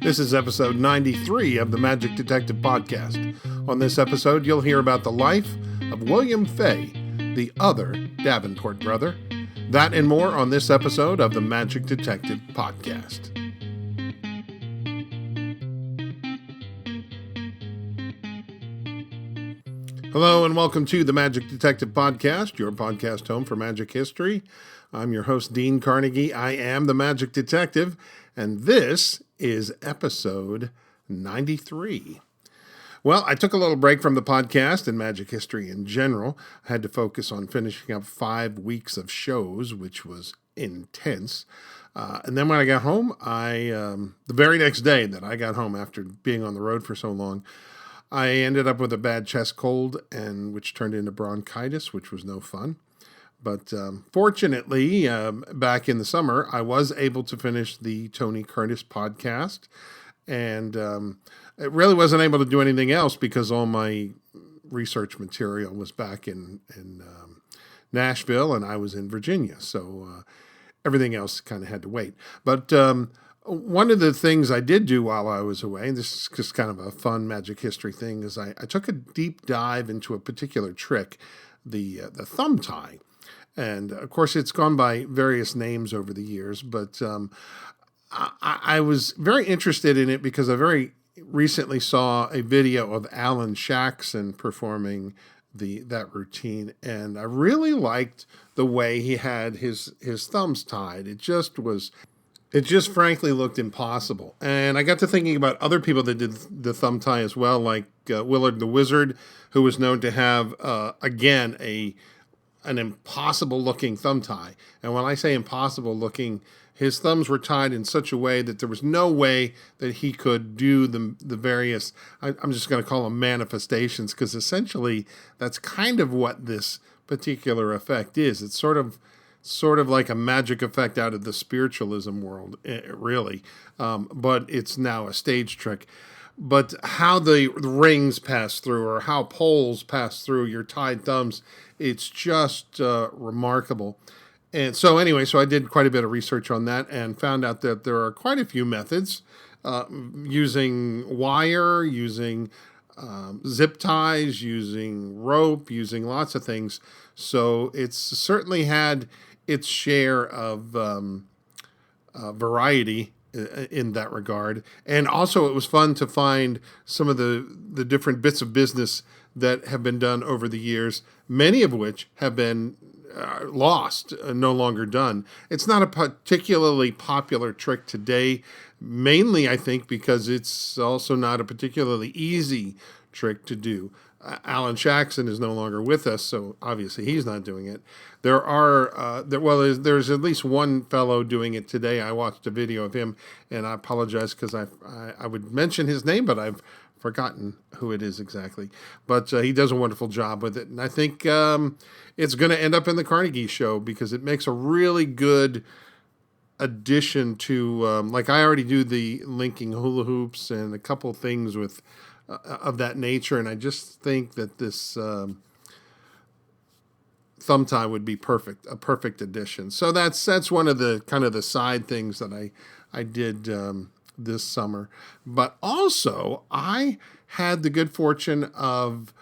This is episode 93 of the Magic Detective Podcast. On this episode, you'll hear about the life of William Fay, the other Davenport brother. That and more on this episode of the Magic Detective Podcast. Hello and welcome to the Magic Detective Podcast, your podcast home for magic history. I'm your host, Dean Carnegie. I am the Magic Detective, and this is episode 93. Well, I took a little break from the podcast and magic history in general. I had to focus on finishing up 5 weeks of shows, which was intense. And then when I got home, the very next day that I got home after being on the road for so long, I ended up with a bad chest cold, and which turned into bronchitis, which was no fun. But fortunately, back in the summer, I was able to finish the Tony Curtis podcast, and I really wasn't able to do anything else because all my research material was back in Nashville, and I was in Virginia, so everything else kind of had to wait. But one of the things I did do while I was away, and this is just kind of a fun magic history thing, is I took a deep dive into a particular trick, the thumb tie. And, of course, it's gone by various names over the years, but I was very interested in it because I very recently saw a video of Alan Shaxson performing that routine, and I really liked the way he had his thumbs tied. It just frankly looked impossible. And I got to thinking about other people that did the thumb tie as well, like Willard the Wizard, who was known to have, again, an impossible-looking thumb tie. And when I say impossible-looking, his thumbs were tied in such a way that there was no way that he could do the various, I'm just going to call them manifestations, because essentially that's kind of what this particular effect is. It's sort of like a magic effect out of the spiritualism world, really. But it's now a stage trick. But how the rings pass through or how poles pass through your tied thumbs, it's just remarkable. And so anyway, I did quite a bit of research on that and found out that there are quite a few methods using wire, using zip ties, using rope, using lots of things. So it's certainly had its share of variety in that regard. And also it was fun to find some of the different bits of business that have been done over the years, many of which have been lost, no longer done. It's not a particularly popular trick today, mainly I think because it's also not a particularly easy trick to do. Alan Shaxson is no longer with us, so obviously he's not doing it. There's at least one fellow doing it today. I watched a video of him, and I apologize because I would mention his name, but I've forgotten who it is exactly. But he does a wonderful job with it, and I think it's going to end up in the Carnegie Show because it makes a really good addition to, like I already do the linking hula hoops and a couple things with of that nature, and I just think that this thumb tie would be a perfect addition. So that's one of the kind of the side things that I did this summer. But also, I had the good fortune of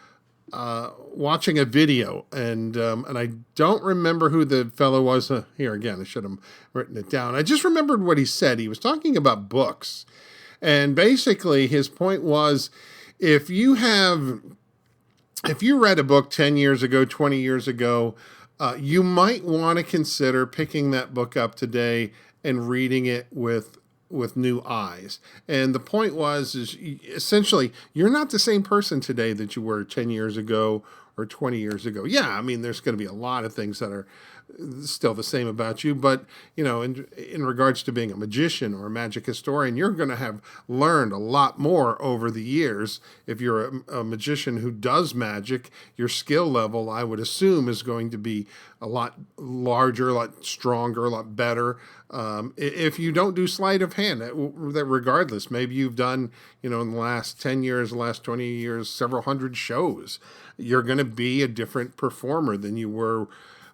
watching a video, and I don't remember who the fellow was. Here again, I should have written it down. I just remembered what he said. He was talking about books, and basically his point was, if you read a book 10 years ago, 20 years ago, you might want to consider picking that book up today and reading it with new eyes. And the point is essentially, you're not the same person today that you were 10 years ago or 20 years ago. Yeah, I mean, there's going to be a lot of things that are still the same about you, but in regards to being a magician or a magic historian, you're going to have learned a lot more over the years. If you're a magician who does magic, your skill level, I would assume, is going to be a lot larger, a lot stronger, a lot better. If you don't do sleight of hand, that regardless, maybe you've done, in the last 10 years, the last 20 years, several hundred shows, you're going to be a different performer than you were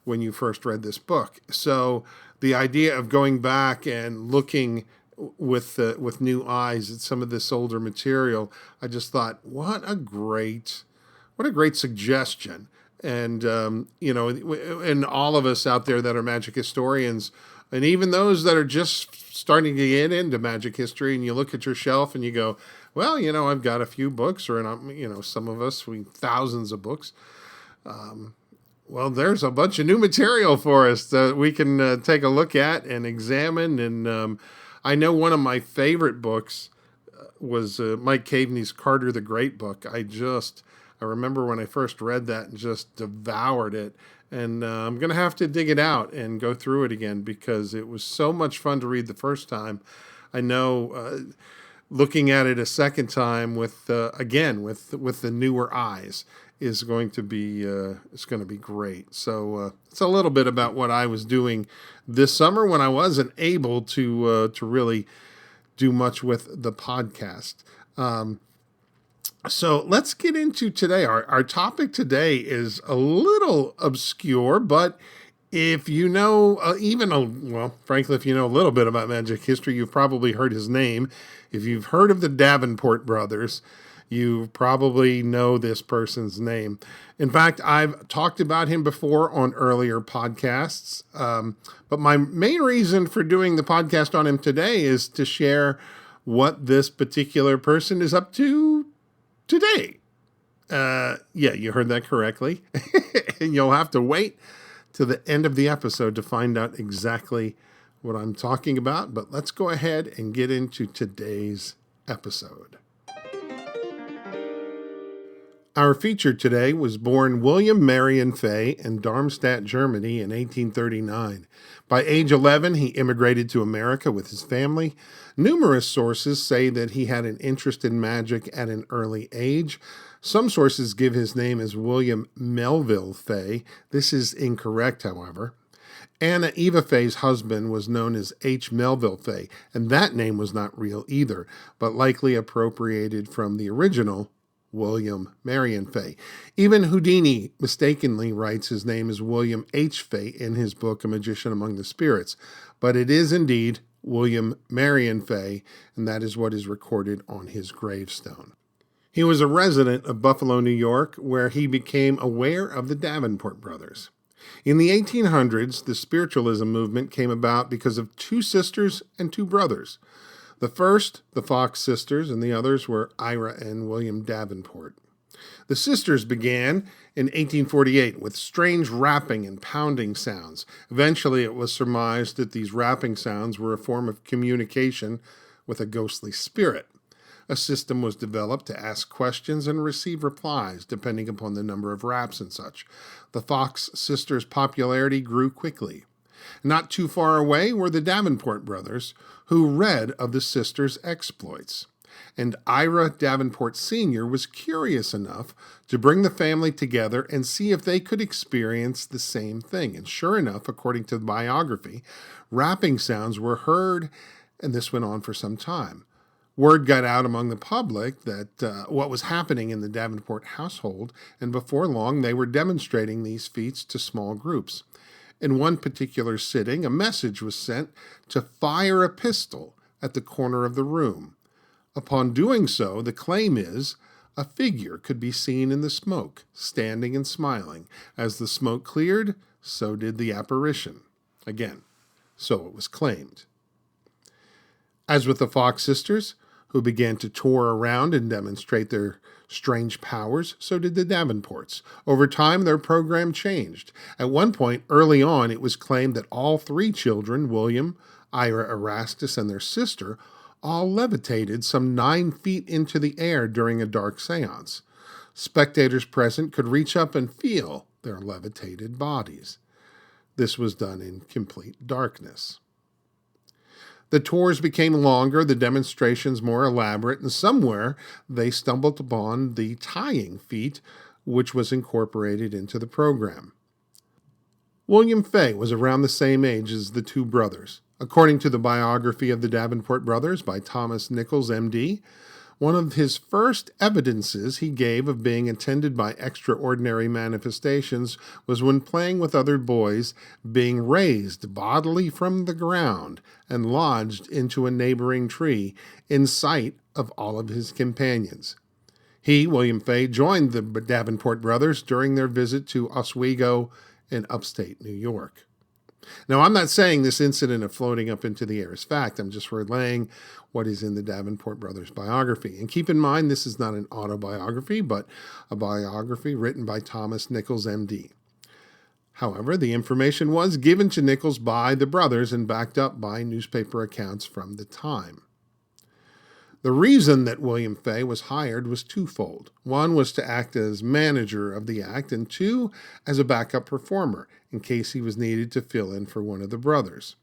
when you first read this book. So the idea of going back and looking with new eyes at some of this older material. I just thought, what a great suggestion. And and all of us out there that are magic historians, and even those that are just starting to get into magic history, and you look at your shelf and you go, well, I've got a few books, or some of us, thousands of books. Well, there's a bunch of new material for us that we can take a look at and examine. And I know one of my favorite books was Mike Caveney's Carter the Great book. I remember when I first read that and just devoured it. And I'm going to have to dig it out and go through it again, because it was so much fun to read the first time. I know looking at it a second time with the newer eyes is going to be great. So it's a little bit about what I was doing this summer when I wasn't able to really do much with the podcast. So let's get into today. Our topic today is a little obscure, but if you know frankly, if you know a little bit about magic history, you've probably heard his name. If you've heard of the Davenport Brothers, you probably know this person's name. In fact, I've talked about him before on earlier podcasts, but my main reason for doing the podcast on him today is to share what this particular person is up to today. Yeah, you heard that correctly. And you'll have to wait to the end of the episode to find out exactly what I'm talking about. But let's go ahead and get into today's episode. Our feature today was born William Marion Fay in Darmstadt, Germany in 1839. By age 11, he immigrated to America with his family. Numerous sources say that he had an interest in magic at an early age. Some sources give his name as William Melville Fay. This is incorrect, however. Anna Eva Fay's husband was known as H. Melville Fay, and that name was not real either, but likely appropriated from the original William Marion Fay. Even Houdini mistakenly writes his name as William H. Fay in his book, A Magician Among the Spirits, but it is indeed William Marion Fay, and that is what is recorded on his gravestone. He was a resident of Buffalo, New York, where he became aware of the Davenport Brothers. In the 1800s, the spiritualism movement came about because of two sisters and two brothers. The first, the Fox sisters, and the others were Ira and William Davenport. The sisters began in 1848 with strange rapping and pounding sounds. Eventually, it was surmised that these rapping sounds were a form of communication with a ghostly spirit. A system was developed to ask questions and receive replies, depending upon the number of raps and such. The Fox sisters' popularity grew quickly. Not too far away were the Davenport brothers, who read of the sisters' exploits. And Ira Davenport Sr. was curious enough to bring the family together and see if they could experience the same thing. And sure enough, according to the biography, rapping sounds were heard, and this went on for some time. Word got out among the public that what was happening in the Davenport household, and before long they were demonstrating these feats to small groups. In one particular sitting, a message was sent to fire a pistol at the corner of the room. Upon doing so, the claim is, a figure could be seen in the smoke, standing and smiling. As the smoke cleared, so did the apparition. Again, so it was claimed. As with the Fox sisters, who began to tour around and demonstrate their strange powers, so did the Davenports. Over time, their program changed. At one point, early on, it was claimed that all three children, William, Ira Erastus, and their sister, all levitated some 9 feet into the air during a dark seance. Spectators present could reach up and feel their levitated bodies. This was done in complete darkness. The tours became longer, the demonstrations more elaborate, and somewhere they stumbled upon the tying feat, which was incorporated into the program. William Fay was around the same age as the two brothers. According to the biography of the Davenport Brothers by Thomas Nichols, M.D., One of his first evidences he gave of being attended by extraordinary manifestations was when playing with other boys, being raised bodily from the ground and lodged into a neighboring tree in sight of all of his companions. He, William Fay, joined the Davenport brothers during their visit to Oswego in upstate New York. Now, I'm not saying this incident of floating up into the air is fact. I'm just relaying what is in the Davenport brothers' biography. And keep in mind, this is not an autobiography, but a biography written by Thomas Nichols, M.D. However, the information was given to Nichols by the brothers and backed up by newspaper accounts from the time. The reason that William Fay was hired was twofold. One was to act as manager of the act, and two, as a backup performer, in case he was needed to fill in for one of the brothers.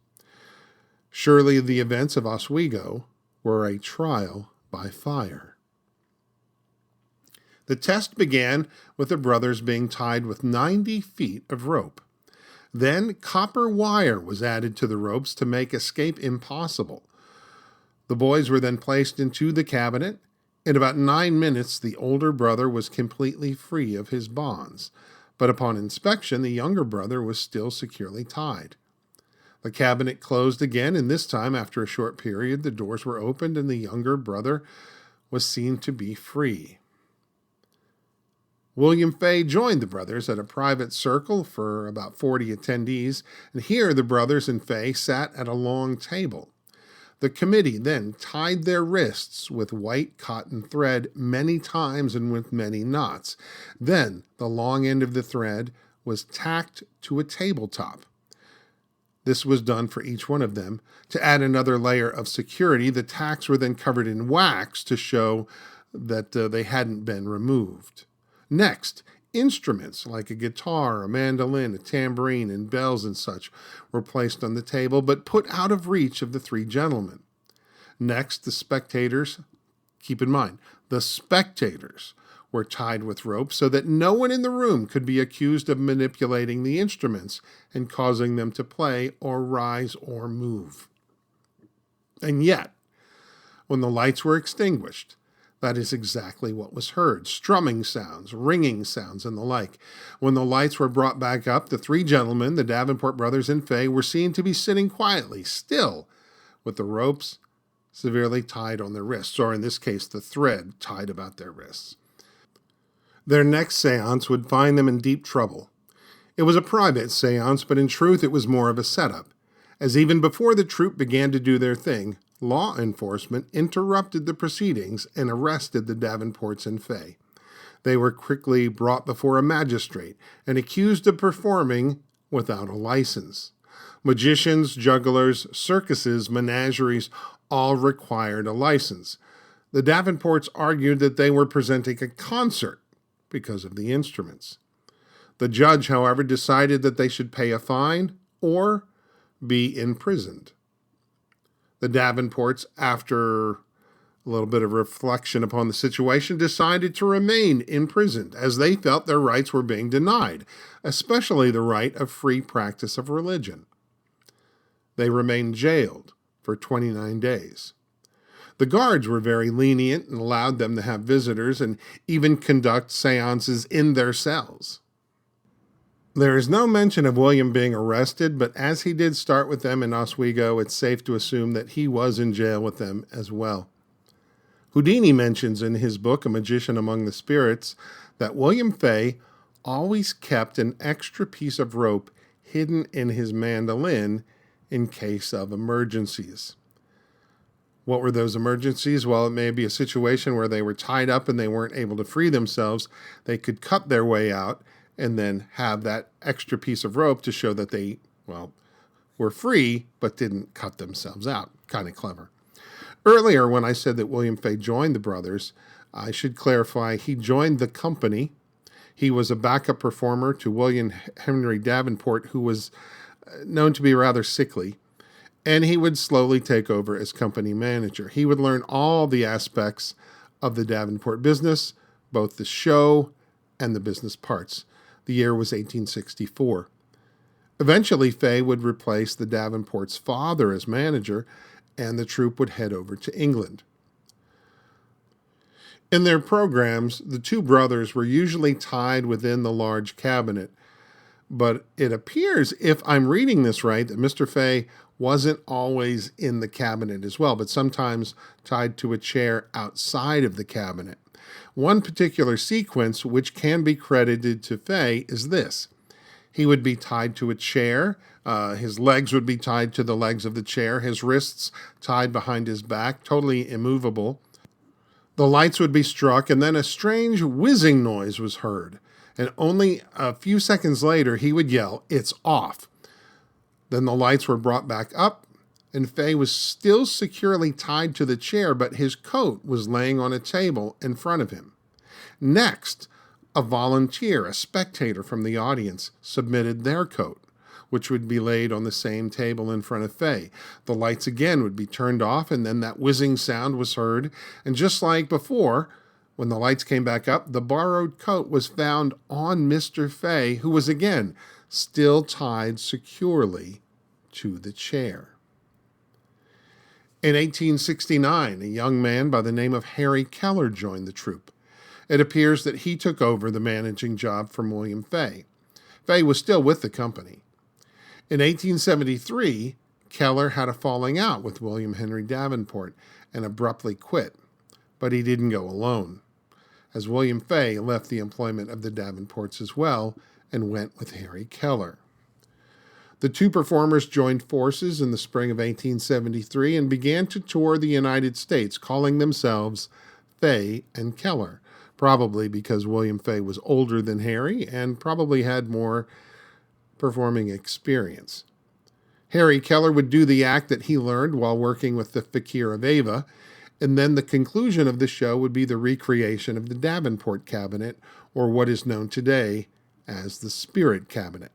Surely the events of Oswego were a trial by fire. The test began with the brothers being tied with 90 feet of rope. Then copper wire was added to the ropes to make escape impossible. The boys were then placed into the cabinet. In about 9 minutes, the older brother was completely free of his bonds, but upon inspection, the younger brother was still securely tied. The cabinet closed again, and this time, after a short period, the doors were opened and the younger brother was seen to be free. William Fay joined the brothers at a private circle for about 40 attendees, and here the brothers and Fay sat at a long table. The committee then tied their wrists with white cotton thread many times and with many knots. Then the long end of the thread was tacked to a tabletop. This was done for each one of them. To add another layer of security, the tacks were then covered in wax to show that they hadn't been removed. Next, instruments like a guitar, a mandolin, a tambourine, and bells and such were placed on the table, but put out of reach of the three gentlemen. Next, the spectators, keep in mind, the spectators were tied with ropes so that no one in the room could be accused of manipulating the instruments and causing them to play or rise or move. And yet, when the lights were extinguished, that is exactly what was heard: strumming sounds, ringing sounds, and the like. When the lights were brought back up, the three gentlemen, the Davenport brothers and Fay, were seen to be sitting quietly, still, with the ropes severely tied on their wrists, or in this case, the thread tied about their wrists. Their next seance would find them in deep trouble. It was a private seance, but in truth it was more of a setup, as even before the troupe began to do their thing, law enforcement interrupted the proceedings and arrested the Davenports and Fay. They were quickly brought before a magistrate and accused of performing without a license. Magicians, jugglers, circuses, menageries all required a license. The Davenports argued that they were presenting a concert because of the instruments. The judge, however, decided that they should pay a fine or be imprisoned. The Davenports, after a little bit of reflection upon the situation, decided to remain imprisoned as they felt their rights were being denied, especially the right of free practice of religion. They remained jailed for 29 days. The guards were very lenient and allowed them to have visitors and even conduct seances in their cells. There is no mention of William being arrested, but as he did start with them in Oswego, it's safe to assume that he was in jail with them as well. Houdini mentions in his book, A Magician Among the Spirits, that William Fay always kept an extra piece of rope hidden in his mandolin in case of emergencies. What were those emergencies? Well, it may be a situation where they were tied up and they weren't able to free themselves. They could cut their way out and then have that extra piece of rope to show that they, were free but didn't cut themselves out. Kind of clever. Earlier, when I said that William Fay joined the brothers, I should clarify he joined the company. He was a backup performer to William Henry Davenport, who was known to be rather sickly, and he would slowly take over as company manager. He would learn all the aspects of the Davenport business, both the show and the business parts. The year was 1864. Eventually, Fay would replace the Davenport's father as manager, and the troupe would head over to England. In their programs, the two brothers were usually tied within the large cabinet, but it appears, if I'm reading this right, that Mr. Fay wasn't always in the cabinet as well, but sometimes tied to a chair outside of the cabinet. One particular sequence which can be credited to Fay is this. He would be tied to a chair. His legs would be tied to the legs of the chair, his wrists tied behind his back, totally immovable. The lights would be struck, and then a strange whizzing noise was heard. And only a few seconds later, he would yell, "It's off." Then the lights were brought back up, and Fay was still securely tied to the chair, but his coat was laying on a table in front of him. Next, a volunteer, a spectator from the audience, submitted their coat, which would be laid on the same table in front of Fay. The lights again would be turned off, and then that whizzing sound was heard, and just like before, when the lights came back up, the borrowed coat was found on Mr. Fay, who was again still tied securely to the chair. In 1869, a young man by the name of Harry Keller joined the troupe. It appears that he took over the managing job from William Fay. Fay was still with the company. In 1873, Keller had a falling out with William Henry Davenport and abruptly quit, but he didn't go alone, as William Fay left the employment of the Davenports as well and went with Harry Keller. The two performers joined forces in the spring of 1873 and began to tour the United States, calling themselves Fay and Keller, probably because William Fay was older than Harry and probably had more performing experience. Harry Keller would do the act that he learned while working with the Fakir of Ava, and then the conclusion of the show would be the recreation of the Davenport Cabinet, or what is known today as the Spirit Cabinet.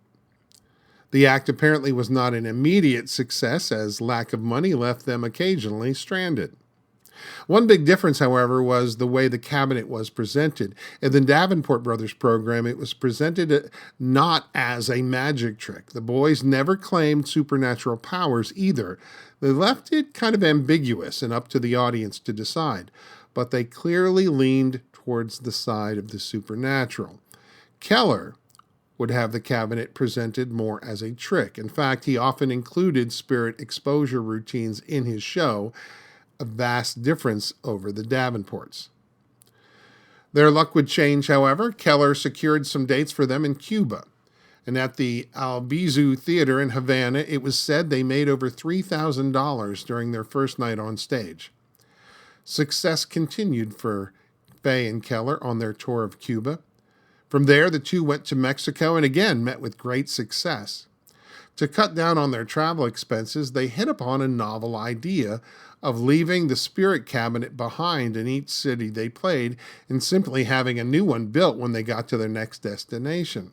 The act apparently was not an immediate success, as lack of money left them occasionally stranded. One big difference, however, was the way the cabinet was presented. In the Davenport Brothers program, it was presented not as a magic trick. The boys never claimed supernatural powers either. They left it kind of ambiguous and up to the audience to decide, but they clearly leaned towards the side of the supernatural. Keller would have the cabinet presented more as a trick. In fact, he often included spirit exposure routines in his show, a vast difference over the Davenports. Their luck would change, however. Keller secured some dates for them in Cuba. And at the Albizu Theater in Havana, it was said they made over $3,000 during their first night on stage. Success continued for Fay and Keller on their tour of Cuba. From there, the two went to Mexico and again met with great success. To cut down on their travel expenses, they hit upon a novel idea of leaving the spirit cabinet behind in each city they played and simply having a new one built when they got to their next destination.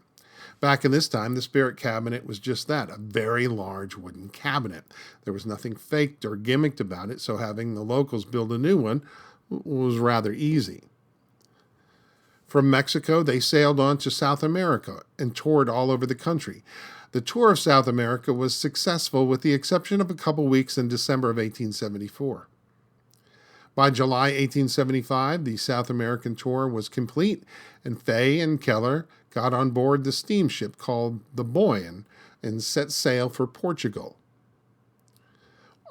Back in this time, the spirit cabinet was just that, a very large wooden cabinet. There was nothing faked or gimmicked about it, so having the locals build a new one was rather easy. From Mexico, they sailed on to South America and toured all over the country. The tour of South America was successful with the exception of a couple weeks in December of 1874. By July 1875, the South American tour was complete, and Fay and Keller got on board the steamship called the Boyne and set sail for Portugal.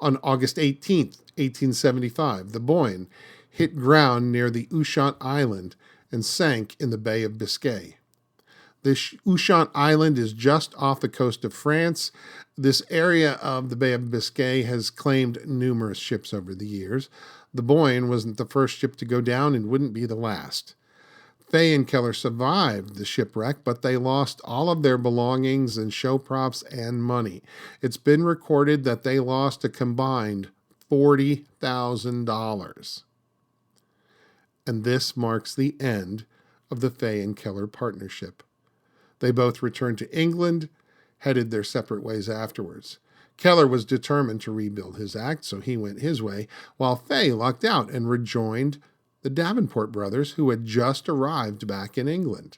On August 18, 1875, the Boyne hit ground near the Ushant Island and sank in the Bay of Biscay. This Ushant Island is just off the coast of France. This area of the Bay of Biscay has claimed numerous ships over the years. The Boyne wasn't the first ship to go down and wouldn't be the last. Fay and Keller survived the shipwreck, but they lost all of their belongings and show props and money. It's been recorded that they lost a combined $40,000. And this marks the end of the Fay and Keller partnership. They both returned to England, headed their separate ways afterwards. Keller was determined to rebuild his act, so he went his way, while Fay lucked out and rejoined the Davenport brothers, who had just arrived back in England.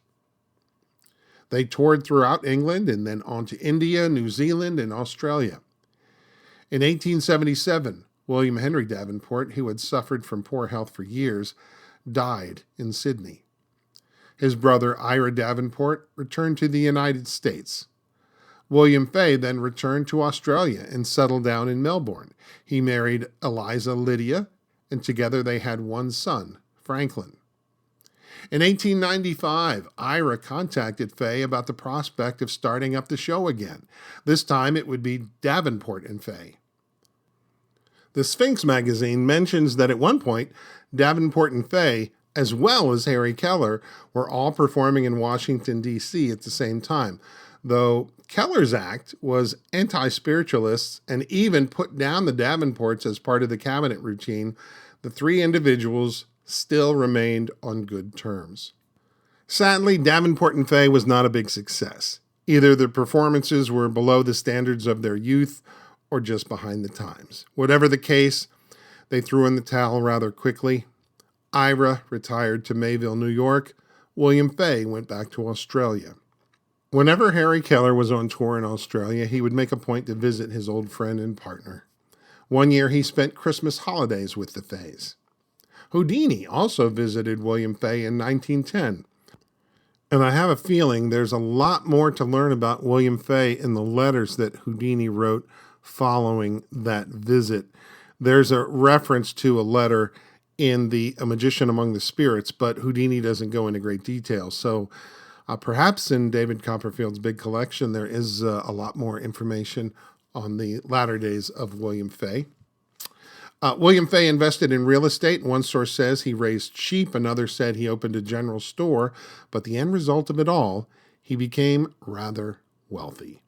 They toured throughout England and then on to India, New Zealand, and Australia. In 1877, William Henry Davenport, who had suffered from poor health for years, died in Sydney. His brother, Ira Davenport, returned to the United States. William Fay then returned to Australia and settled down in Melbourne. He married Eliza Lydia, and together they had one son, Franklin. In 1895, Ira contacted Fay about the prospect of starting up the show again. This time it would be Davenport and Fay. The Sphinx magazine mentions that at one point, Davenport and Fay, as well as Harry Keller, were all performing in Washington, D.C. at the same time, though Keller's act was anti-spiritualist and even put down the Davenports as part of the cabinet routine. The three individuals still remained on good terms. Sadly, Davenport and Fay was not a big success. Either the performances were below the standards of their youth or just behind the times. Whatever the case, they threw in the towel rather quickly. Ira retired to Mayville, New York. William Fay went back to Australia. Whenever Harry Keller was on tour in Australia, he would make a point to visit his old friend and partner. One year he spent Christmas holidays with the Fays. Houdini also visited William Fay in 1910. And I have a feeling there's a lot more to learn about William Fay in the letters that Houdini wrote following that visit. There's a reference to a letter in A Magician Among the Spirits, but Houdini doesn't go into great detail. So perhaps in David Copperfield's big collection, there is a lot more information on the latter days of William Fay. William Fay invested in real estate. One source says he raised sheep. Another said he opened a general store. But the end result of it all, he became rather wealthy.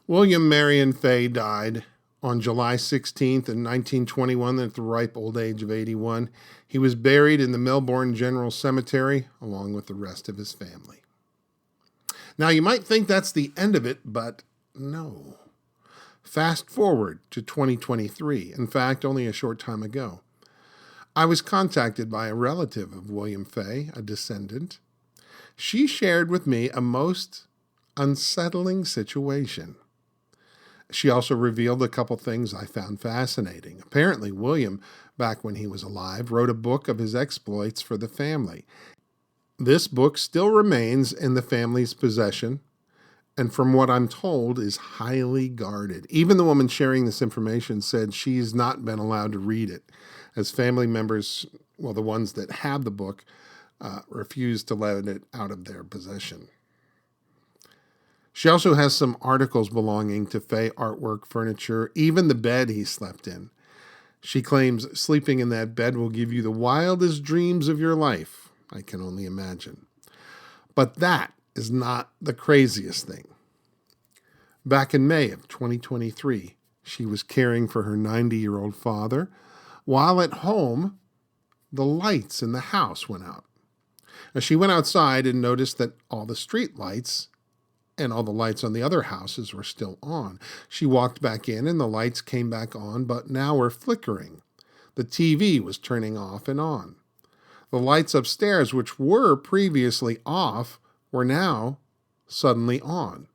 William Marion Fay died on July 16th in 1921 at the ripe old age of 81. He was buried in the Melbourne General Cemetery along with the rest of his family. Now, you might think that's the end of it, but no. Fast forward to 2023, in fact, only a short time ago. I was contacted by a relative of William Fay, a descendant. She shared with me a most unsettling situation. She also revealed a couple things I found fascinating. Apparently, William, back when he was alive, wrote a book of his exploits for the family. This book still remains in the family's possession, and from what I'm told, is highly guarded. Even the woman sharing this information said she's not been allowed to read it, as family members, well, the ones that have the book, refuse to let it out of their possession. She also has some articles belonging to Fay artwork, furniture, even the bed he slept in. She claims sleeping in that bed will give you the wildest dreams of your life. I can only imagine. But that is not the craziest thing. Back in May of 2023, she was caring for her 90-year-old father. While at home, the lights in the house went out. Now, she went outside and noticed that all the street lights and all the lights on the other houses were still on. She walked back in and the lights came back on, but now were flickering. The TV was turning off and on. The lights upstairs, which were previously off, were now suddenly on.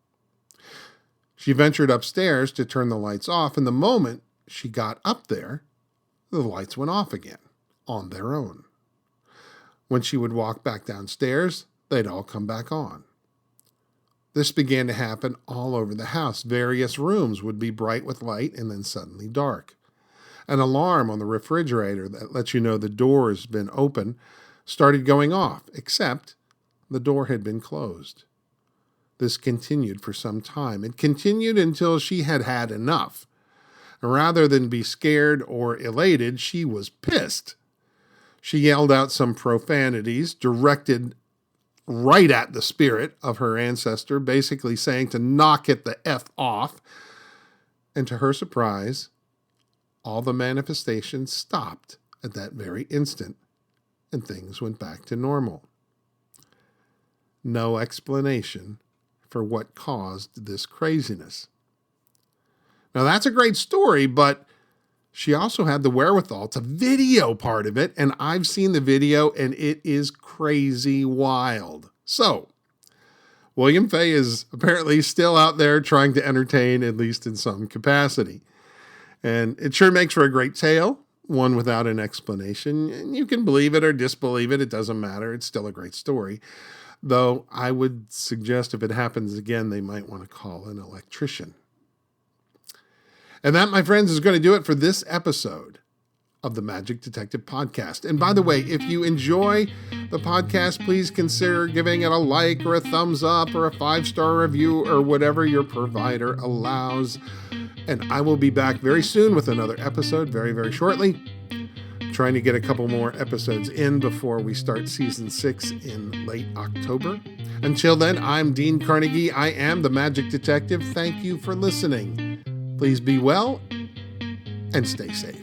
She ventured upstairs to turn the lights off, and the moment she got up there, the lights went off again, on their own. When she would walk back downstairs, they'd all come back on. This began to happen all over the house. Various rooms would be bright with light and then suddenly dark. An alarm on the refrigerator that lets you know the door has been open started going off, except the door had been closed. This continued for some time. It continued until she had had enough. Rather than be scared or elated, she was pissed. She yelled out some profanities directed right at the spirit of her ancestor, basically saying to knock it the F off. And to her surprise, all the manifestations stopped at that very instant, and things went back to normal. No explanation for what caused this craziness. Now, that's a great story, but she also had the wherewithal to video part of it, and I've seen the video, and it is crazy wild. So, William Fay is apparently still out there trying to entertain, at least in some capacity. And it sure makes for a great tale. one without an explanation. And you can believe it or disbelieve it. It doesn't matter. It's still a great story. Though I would suggest if it happens again, they might want to call an electrician. And that, my friends, is going to do it for this episode of the Magic Detective Podcast. And by the way, if you enjoy the podcast, please consider giving it a like or a thumbs up or a 5-star review or whatever your provider allows. And I will be back very soon with another episode very, very shortly. Trying to get a couple more episodes in before we start season 6 in late October. Until then, I'm Dean Carnegie. I am the Magic Detective. Thank you for listening. Please be well and stay safe.